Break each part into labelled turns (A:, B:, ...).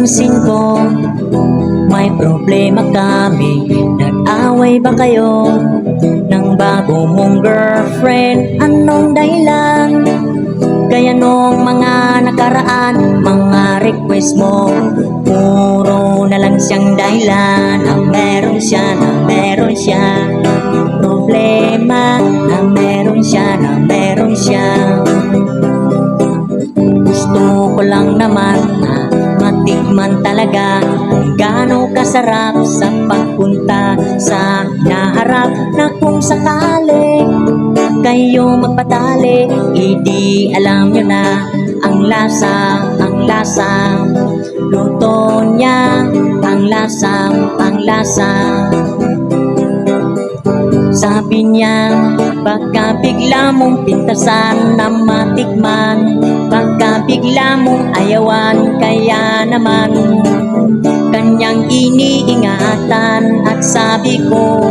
A: Napansin ko, may problema kami. Nag-away ba kayo ng bago mong girlfriend? Anong dahilan? Kaya nung mga nakaraan, mga request mo, puro na lang siyang dahilan. Na meron siya, na meron siya problema, na meron siya, na meron siya. Gusto ko lang naman na matikman talaga kung gaano kasarap sa pagpunta sa naharap. Na kung sakali kayo magpatali, hindi alam nyo na ang lasa, ang lasa luto niya, ang lasa, ang lasa. Sabi niya, baka bigla mong pintasan na matikman, baka bigla mong ayawan, kaya naman kanyang iniingatan. At sabi ko,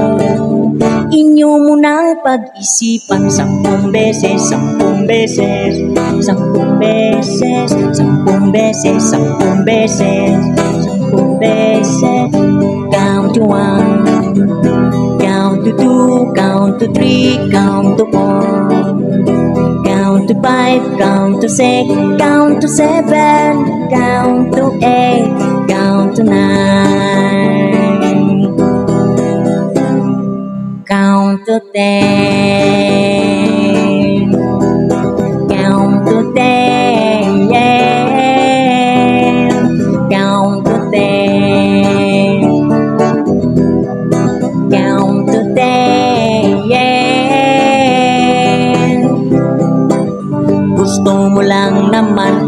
A: inyo munang pag-isipan 10 beses, 10 beses, 10 beses, 10 beses, 10 beses, 10 beses. Count to 1, count to 2, count to 3, count to 4, count to 5, count to 6, count to 7, count to 8, count to 9, count to 10, count to 10, yeah, count to 10, count to 10, yeah. Gusto mo lang naman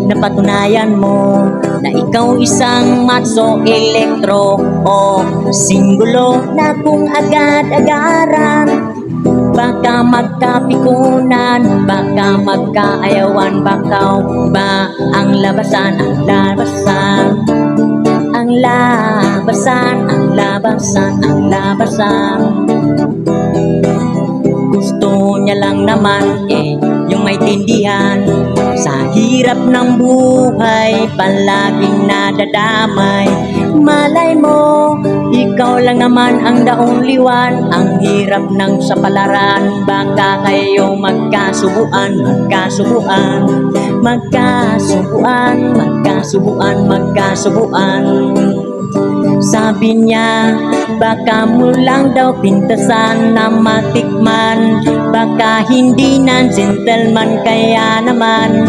A: napatunayan mo na ikaw isang macho, elektro o singgulo. Na kung agad-agaran, baka magkapikunan, baka magkaayawan, baka ba ang labasan, ang labasan, ang labasan, ang labasan, ang labasan. Gusto niya lang naman yung may tindihan sa hirap ng buhay, palaging nadadamay. Malay mo, ikaw lang naman ang the only one. Ang hirap ng sapalaran, baka kayo magkasubuan, magkasubuan, magkasubuan, magkasubuan, magkasubuan. Sabi niya, baka mo lang daw pintasan na matikman, baka hindi na gentleman, kaya naman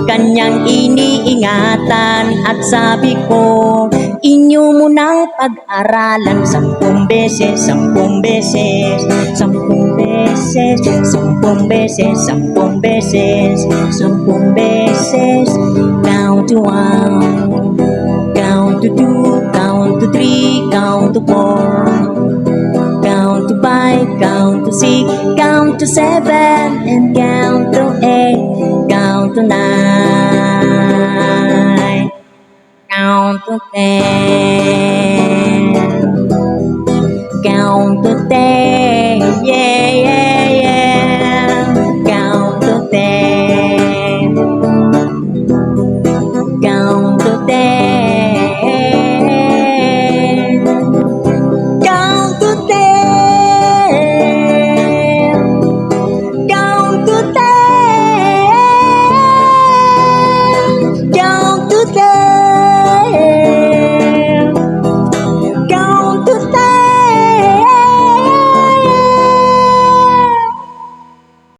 A: kanyang iniingatan. At sabi ko, inyo munang pag-aralan 10 beses, 10 beses, 10 beses, 10 beses, 10 beses, 10 beses. Count to 1, count to 2, count to 3, count to 4, count to 5, count to 6, count to 7, and count to 8, count to 9, count to 10, count to 10.